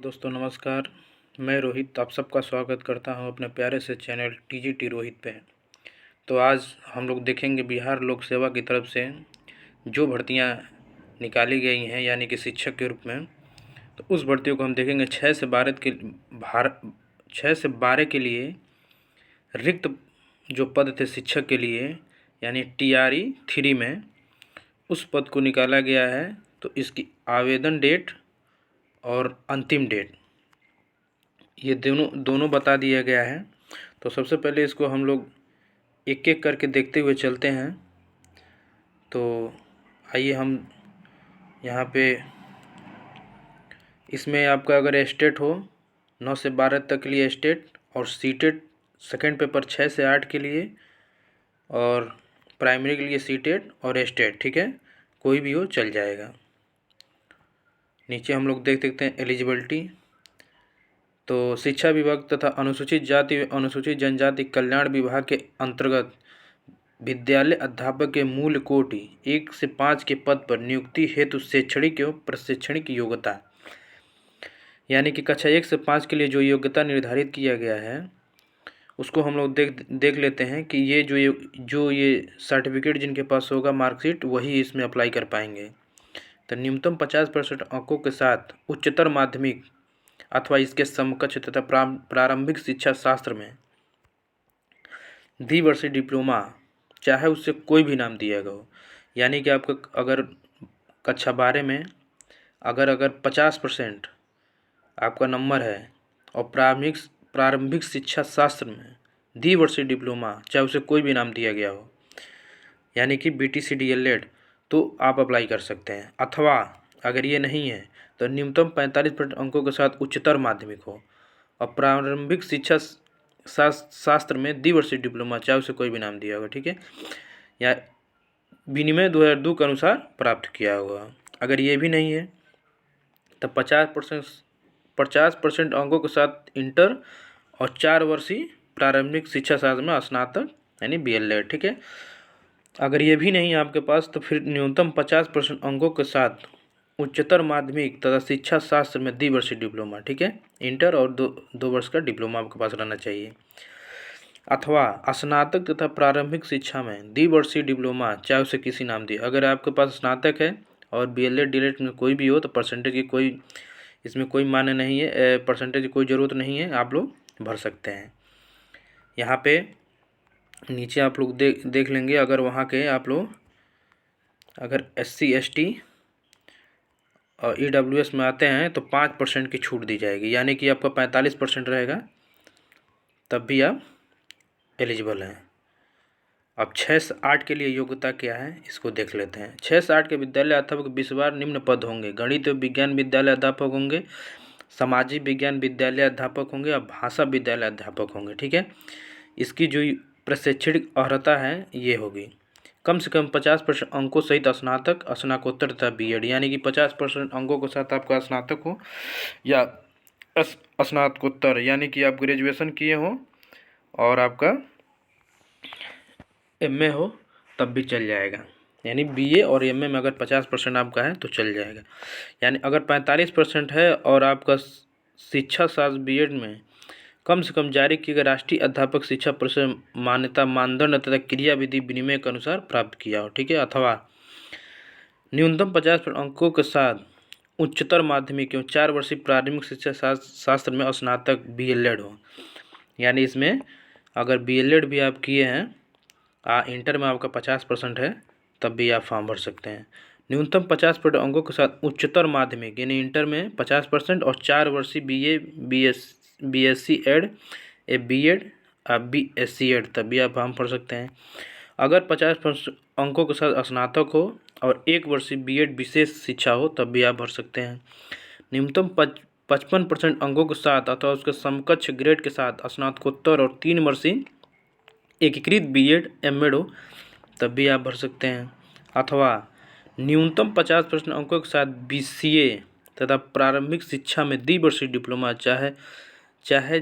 दोस्तों नमस्कार। मैं रोहित आप सबका स्वागत करता हूं अपने प्यारे से चैनल टीजीटी रोहित पे। तो आज हम लोग देखेंगे बिहार लोक सेवा की तरफ से जो भर्तियां निकाली गई हैं यानी कि शिक्षक के रूप में, तो उस भर्तियों को हम देखेंगे। 6 से 12 के लिए रिक्त जो पद थे शिक्षक के लिए यानी TRE 3 में, उस पद को निकाला गया है। तो इसकी आवेदन डेट और अंतिम डेट ये दोनों बता दिया गया है। तो सबसे पहले इसको हम लोग एक एक करके देखते हुए चलते हैं। तो आइए हम यहाँ पे इसमें आपका अगर स्टेट हो 9 से 12 तक के लिए स्टेट, और सीटेट सेकेंड पेपर 6 से 8 के लिए, और प्राइमरी के लिए सीटेट और स्टेट, ठीक है, कोई भी हो चल जाएगा। नीचे हम लोग देख सकते हैं एलिजिबिलिटी। तो शिक्षा विभाग तथा अनुसूचित जाति व अनुसूचित जनजाति कल्याण विभाग के अंतर्गत विद्यालय अध्यापक के मूल कोटि 1 से 5 के पद पर नियुक्ति हेतु शैक्षणिक एवं प्रशिक्षणिक योग्यता, यानी कि कक्षा 1 से 5 के लिए जो योग्यता निर्धारित किया गया है उसको हम लोग देख लेते हैं कि ये जो ये सर्टिफिकेट जिनके पास होगा, मार्कशीट, वही इसमें अप्लाई कर पाएंगे। तो न्यूनतम 50% अंकों के साथ उच्चतर माध्यमिक अथवा इसके समकक्ष तथा प्रारंभिक शिक्षा शास्त्र में द्विवर्षीय डिप्लोमा, चाहे उससे कोई भी नाम दिया गया हो, यानी कि आपका अगर कक्षा 12 में अगर 50% आपका नंबर है और प्रारंभिक शिक्षा शास्त्र में द्विवर्षीय डिप्लोमा, चाहे उसे कोई भी नाम दिया गया हो, यानी कि BTC DLED, तो आप अप्लाई कर सकते हैं। अथवा अगर ये नहीं है तो न्यूनतम 45% अंकों के साथ उच्चतर माध्यमिक हो और प्रारंभिक शिक्षा शास्त्र में द्विवर्षीय डिप्लोमा, चाहे उसे कोई भी नाम दिया होगा, ठीक है, या विनिमय 2002 के अनुसार प्राप्त किया होगा। अगर ये भी नहीं है तो 50% अंकों के साथ इंटर और 4 वर्षीय प्रारंभिक शिक्षा शास्त्र में स्नातक यानी BLED, ठीक है। अगर ये भी नहीं है आपके पास तो फिर न्यूनतम 50% अंकों के साथ उच्चतर माध्यमिक तथा शिक्षा शास्त्र में द्विवर्षीय डिप्लोमा, ठीक है, इंटर और दो वर्ष का डिप्लोमा आपके पास रहना चाहिए। अथवा स्नातक तथा प्रारंभिक शिक्षा में द्विवर्षीय डिप्लोमा, चाहे उसे किसी नाम दिए। अगर आपके पास स्नातक है और BLED DLED में कोई भी हो तो परसेंटेज की कोई इसमें कोई मान्य नहीं है, परसेंटेज की कोई ज़रूरत नहीं है, आप लोग भर सकते हैं। यहाँ पे नीचे आप लोग देख लेंगे। अगर वहाँ के आप लोग अगर SC ST और EWS में आते हैं तो 5% की छूट दी जाएगी, यानी कि आपका 45% रहेगा, तब भी आप एलिजिबल हैं। अब 6 से 8 के लिए योग्यता क्या है इसको देख लेते हैं। 6 से 8 के विद्यालय अध्यापक 20 बार निम्न पद होंगे। गणित एवं विज्ञान विद्यालय अध्यापक होंगे, सामाजिक विज्ञान विद्यालय अध्यापक होंगे और भाषा विद्यालय अध्यापक होंगे, ठीक है। इसकी जो प्रशैक्षणिक अर्हता है ये होगी कम से कम 50% अंकों सहित स्नातक, स्नातकोत्तर तथा BEd, यानी कि 50% अंकों के साथ आपका स्नातक हो या स्नातकोत्तर, यानी कि आप ग्रेजुएशन किए हो और आपका MA हो तब भी चल जाएगा। यानी BA और MA में अगर 50% आपका है तो चल जाएगा। यानी अगर 45% है और आपका शिक्षा शास्त्र BEd में कम से कम जारी किए गए राष्ट्रीय अध्यापक शिक्षा परिषद मान्यता मानदंड तथा क्रिया विधि विनिमय के अनुसार प्राप्त किया हो, ठीक है। अथवा न्यूनतम 50% अंकों के साथ उच्चतर माध्यमिक एवं 4 वर्षीय प्रारंभिक शिक्षा शास्त्र में स्नातक BLED हो, यानी इसमें अगर BLED भी आप किए हैं, इंटर में आपका 50% है, तब भी आप फॉर्म भर सकते हैं। न्यूनतम 50% अंकों के साथ उच्चतर माध्यमिक, यानी इंटर में 50% और 4 वर्षीय BA BSc Ed BEd BSc Ed, तब भी आप फॉर्म भर सकते हैं। अगर 50% अंकों के साथ स्नातक हो और 1 वर्षीय BEd विशेष शिक्षा हो तब भी आप भर सकते हैं। न्यूनतम 55% अंकों के साथ अथवा उसके समकक्ष ग्रेड के साथ स्नातकोत्तर और 3 वर्षीय एकीकृत BEd MAd हो तब भी आप भर सकते हैं। अथवा न्यूनतम 50% अंकों के साथ BCA तथा प्रारंभिक शिक्षा में द्विवर्षीय डिप्लोमा, चाहे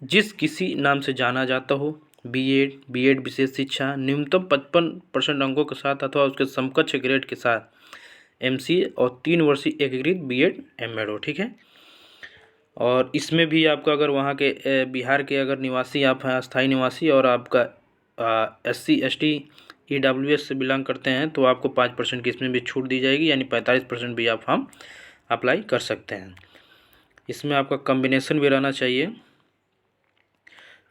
जिस किसी नाम से जाना जाता हो, BEd विशेष शिक्षा, न्यूनतम 55% अंकों के साथ अथवा उसके समकक्ष ग्रेड के साथ MCA और 3 वर्षीय एकीकृत BEd MAd हो, ठीक है। और इसमें भी आपका अगर वहाँ के बिहार के अगर निवासी आप हैं, अस्थायी निवासी, और आपका SC ST EWS से बिलोंग करते हैं, तो आपको 5% की इसमें भी छूट दी जाएगी, यानी 45% भी आप हम अप्लाई कर सकते हैं। इसमें आपका कॉम्बिनेशन भी रहना चाहिए।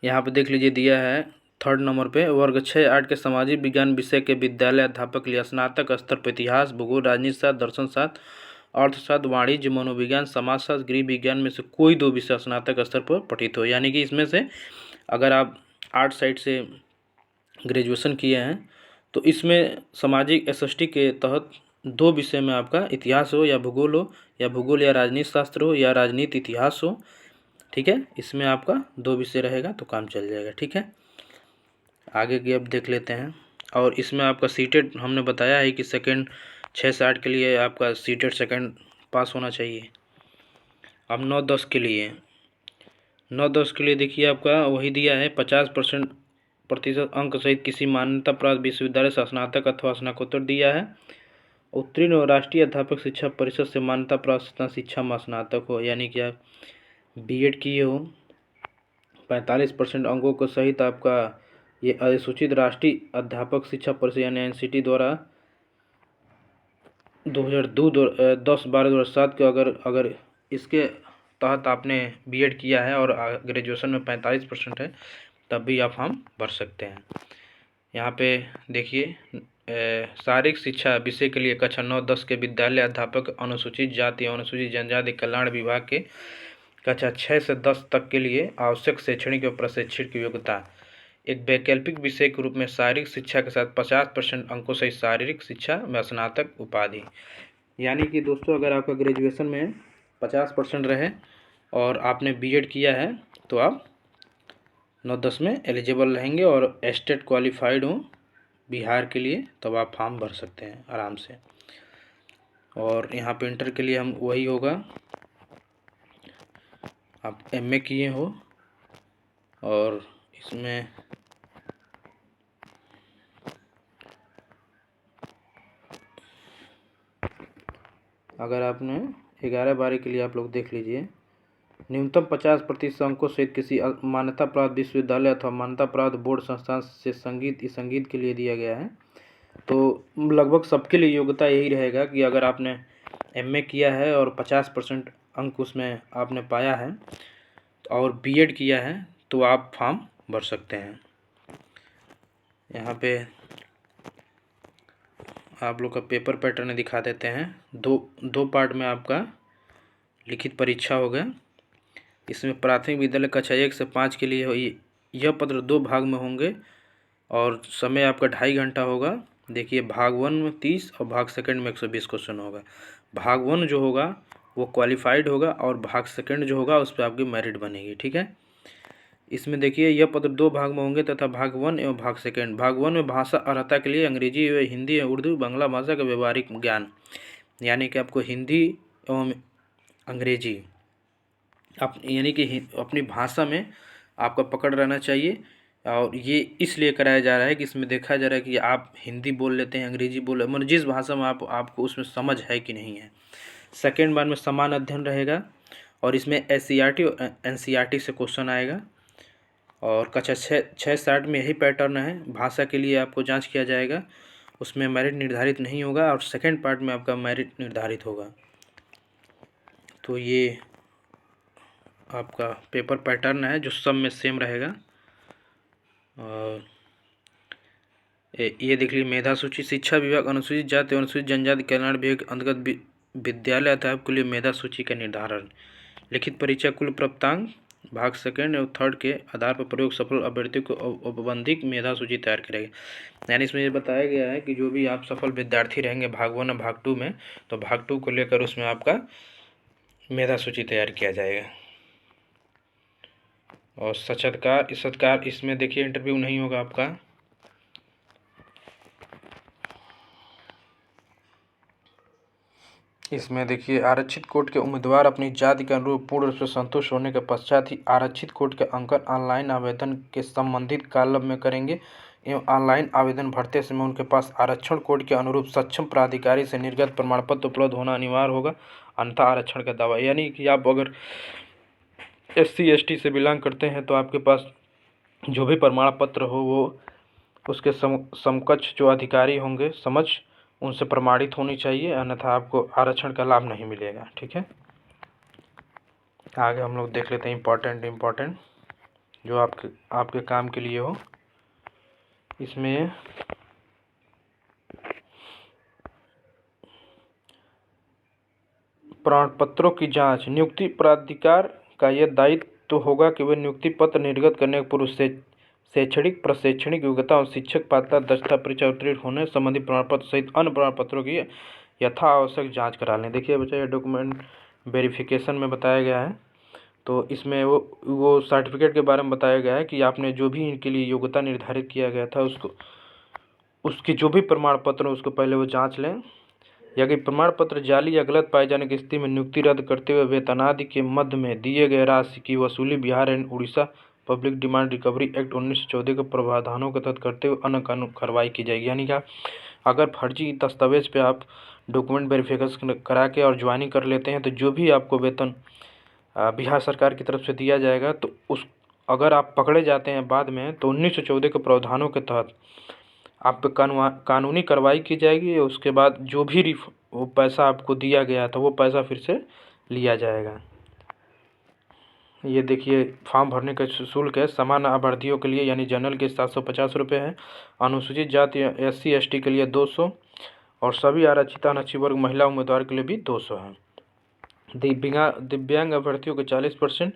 यहाँ पे देख लीजिए, दिया है 3rd नंबर पे, वर्ग 6-8 के सामाजिक विज्ञान विषय के विद्यालय अध्यापक के लिए स्नातक स्तर पर इतिहास, भूगोल, राजनीति शास्त्र, दर्शन शास्त्र, अर्थशास्त्र, वाणिज्य, मनोविज्ञान, समाजशास्त्र, गृह विज्ञान में से कोई 2 विषय स्नातक स्तर पर पठित हो। यानी कि इसमें से अगर आप आर्ट साइड से ग्रेजुएशन किए हैं तो इसमें सामाजिक SST के तहत 2 विषय में आपका इतिहास हो या भूगोल हो, या भूगोल या राजनीति शास्त्र हो, या राजनीति इतिहास हो, ठीक है। इसमें आपका 2 विषय रहेगा तो काम चल जाएगा, ठीक है। आगे की अब देख लेते हैं। और इसमें आपका सीटेट हमने बताया है कि सेकंड 6 से 8 के लिए आपका सीटेट सेकंड पास होना चाहिए। अब 9-10 के लिए, 9-10 के लिए देखिए आपका वही दिया है, 50% अंक सहित किसी मान्यता प्राप्त विश्वविद्यालय से स्नातक अथवा स्नातकोत्तर दिया है। उत्तीर्ण और राष्ट्रीय अध्यापक शिक्षा परिषद से मान्यता प्राप्त शिक्षा में स्नातक हो, यानी कि आप B.Ed किए हो। 45% अंकों के सहित आपका ये अधिसूचित राष्ट्रीय अध्यापक शिक्षा परिषद यानी NCT द्वारा 2010-12-2007 के अगर इसके तहत आपने B.Ed किया है और ग्रेजुएशन में 45% है, तब भी आप फॉर्म भर सकते हैं। यहाँ पे देखिए, शारीरिक शिक्षा विषय के लिए कक्षा 9-10 के विद्यालय अध्यापक अनुसूचित जाति और अनुसूचित जनजाति कल्याण विभाग के कक्षा 6 से 10 तक के लिए आवश्यक शैक्षणिक और प्रशिक्षण की योग्यता एक वैकल्पिक विषय के रूप में शारीरिक शिक्षा के साथ 50% अंकों से शारीरिक शिक्षा में स्नातक उपाधि। यानी कि दोस्तों, अगर आपका ग्रेजुएशन में 50% रहे और आपने B.Ed किया है तो आप 9-10 में एलिजिबल रहेंगे और स्टेट क्वालिफाइड हो बिहार के लिए, तब आप फॉर्म भर सकते हैं आराम से। और यहाँ पे इंटर के लिए हम वही होगा, आप MA किए हो और इसमें अगर आपने 11-12 के लिए आप लोग देख लीजिए, न्यूनतम 50% अंकों सहित किसी मान्यता प्राप्त विश्वविद्यालय अथवा मान्यता प्राप्त बोर्ड संस्थान से संगीत के लिए दिया गया है। तो लगभग सबके लिए योग्यता यही रहेगा कि अगर आपने MA किया है और 50% अंक उसमें आपने पाया है और B.Ed किया है तो आप फॉर्म भर सकते हैं। यहाँ पे आप लोग का पेपर पैटर्न दिखा देते हैं। दो पार्ट में आपका लिखित परीक्षा होगा। इसमें प्राथमिक विद्यालय कक्षा 1 से 5 के लिए यह पत्र 2 भाग में होंगे और समय आपका 2.5 घंटा होगा। देखिए, भाग 1 में 30 और भाग सेकंड में 120 क्वेश्चन होगा। भाग 1 जो होगा वो क्वालिफाइड होगा और भाग सेकंड जो होगा उस पर आपकी मेरिट बनेगी, ठीक है। इसमें देखिए, यह पत्र 2 भाग में होंगे तथा भाग 1 एवं भाग सेकंड। भाग 1 में भाषा अर्हता के लिए अंग्रेजी एवं हिंदी एवं उर्दू बांग्ला भाषा का व्यवहारिक ज्ञान, यानी कि आपको हिंदी एवं अंग्रेजी यानी कि अपनी भाषा में आपका पकड़ रहना चाहिए। और ये इसलिए कराया जा रहा है कि इसमें देखा जा रहा है कि आप हिंदी बोल लेते हैं, अंग्रेजी बोल, मतलब जिस भाषा में आपको उसमें समझ है कि नहीं है। सेकेंड बार में समान अध्ययन रहेगा और इसमें SCERT और NCERT से क्वेश्चन आएगा। और कक्षा 6-8 में यही पैटर्न है। भाषा के लिए आपको जांच किया जाएगा, उसमें मेरिट निर्धारित नहीं होगा और सेकेंड पार्ट में आपका मेरिट निर्धारित होगा। तो ये आपका पेपर पैटर्न है जो सब में सेम रहेगा। और ये देख लीजिए, मेधा सूची शिक्षा विभाग अनुसूचित जाति और अनुसूचित जनजाति कल्याण विभाग अंतर्गत विद्यालय अध्यापक के लिए मेधा सूची का निर्धारण। लिखित परीक्षा कुल प्राप्तांक भाग सेकंड और थर्ड के आधार पर प्रयोग सफल अभ्यर्थी को औपबंधिक मेधा सूची तैयार करेगा। यानी इसमें ये बताया गया है कि जो भी आप सफल विद्यार्थी रहेंगे भाग 1 और भाग 2 में, तो भाग 2 को लेकर उसमें आपका मेधा सूची तैयार किया जाएगा। और सत्कार इसमें देखिए इंटरव्यू नहीं होगा आपका। इसमें देखिए, आरक्षित कोट के उम्मीदवार अपनी जाति के अनुरूप पूर्ण रूप से संतुष्ट होने के पश्चात ही आरक्षित कोट के अंकन ऑनलाइन आवेदन के संबंधित कॉलम में करेंगे एवं ऑनलाइन आवेदन भरते समय उनके पास आरक्षण कोड के अनुरूप सक्षम प्राधिकारी से निर्गत प्रमाण पत्र उपलब्ध होना अनिवार्य होगा, अन्यथा आरक्षण का दावा। यानी कि आप अगर SC ST से बिलोंग करते हैं तो आपके पास जो भी प्रमाण पत्र हो वो उसके समकक्ष जो अधिकारी होंगे उनसे प्रमाणित होनी चाहिए, अन्यथा आपको आरक्षण का लाभ नहीं मिलेगा। ठीक है, आगे हम लोग देख लेते हैं इम्पोर्टेंट जो आपके काम के लिए हो। इसमें प्रमाण पत्रों की जांच, नियुक्ति प्राधिकार का यह दायित्व तो होगा कि वे नियुक्ति पत्र निर्गत करने के पूर्व से शैक्षणिक प्रशैक्षणिक योग्यता और शिक्षक पात्रता दक्षता परीक्षा उत्तीर्ण होने संबंधी प्रमाण पत्र सहित अन्य प्रमाण पत्रों की यथा आवश्यक जाँच करा लें। देखिए बच्चा, ये डॉक्यूमेंट वेरिफिकेशन में बताया गया है, तो इसमें वो सर्टिफिकेट के बारे में बताया गया है कि आपने जो भी इनके लिए योग्यता निर्धारित किया गया था उसकी जो भी प्रमाण पत्र हो उसको पहले वो जांच लें। यदि प्रमाण पत्र जाली या गलत पाए जाने की स्थिति में नियुक्ति रद्द करते हुए वेतनादि के मद में दिए गए राशि की वसूली Bihar and Orissa public demand recovery act 1914 के प्रावधानों के तहत करते हुए अन्य कानूनी कार्रवाई की जाएगी। यानी क्या, अगर फर्जी दस्तावेज पे आप डॉक्यूमेंट वेरिफिकेशन करा के और ज्वाइनिंग कर लेते हैं तो जो भी आपको वेतन बिहार सरकार की तरफ से दिया जाएगा तो अगर आप पकड़े जाते हैं बाद में तो 1914 के प्रावधानों के तहत आप पे कानूनी कार्रवाई की जाएगी। उसके बाद जो भी वो पैसा आपको दिया गया था वो पैसा फिर से लिया जाएगा। ये देखिए, फॉर्म भरने का शुल्क है सामान्य अभ्यर्थियों के लिए यानी जनरल के 750 रुपये है, अनुसूचित जाति SC ST के लिए 200 और सभी आरक्षित अनारक्षित वर्ग महिला उम्मीदवार के लिए भी 200 है। दिव्यांग अभ्यर्थियों के 40%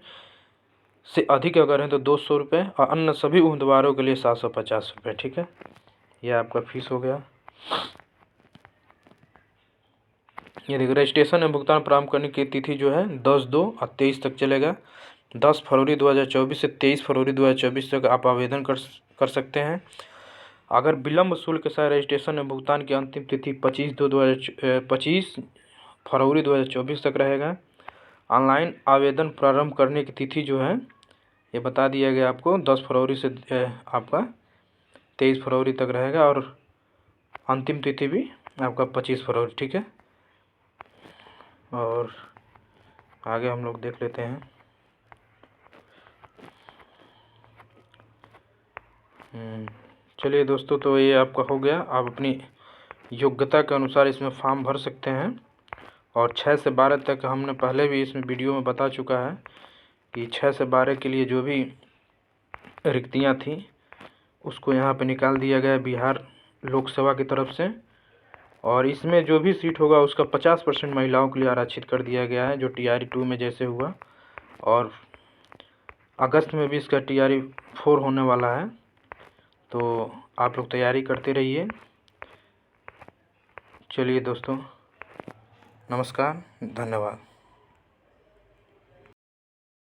से अधिक अगर हैं तो 200 रुपये और अन्य सभी उम्मीदवारों के लिए 750 रुपये। ठीक है, यह आपका फीस हो गया। ये देखिए, रजिस्ट्रेशन में भुगतान प्रारंभ करने की तिथि जो है 10/2/23 तक चलेगा। 10 फरवरी 2024 से 23 फरवरी 2024 तक आप आवेदन कर सकते हैं। अगर विलम्ब शुल्क के साथ रजिस्ट्रेशन में भुगतान की अंतिम तिथि 25 फरवरी 2024 तक रहेगा। ऑनलाइन आवेदन प्रारंभ करने की तिथि जो है ये बता दिया गया आपको, 10 फरवरी से आपका 23 फरवरी तक रहेगा और अंतिम तिथि भी आपका 25 फरवरी। ठीक है, और आगे हम लोग देख लेते हैं। चलिए दोस्तों, तो ये आपका हो गया। आप अपनी योग्यता के अनुसार इसमें फॉर्म भर सकते हैं और 6 से 12 तक हमने पहले भी इसमें वीडियो में बता चुका है कि 6 से 12 के लिए जो भी रिक्तियाँ थी उसको यहाँ पे निकाल दिया गया बिहार लोक सेवा की तरफ से, और इसमें जो भी सीट होगा उसका 50% महिलाओं के लिए आरक्षित कर दिया गया है, जो TRE 2 में जैसे हुआ, और अगस्त में भी इसका TRE 4 होने वाला है। तो आप लोग तैयारी करते रहिए। चलिए दोस्तों, नमस्कार, धन्यवाद।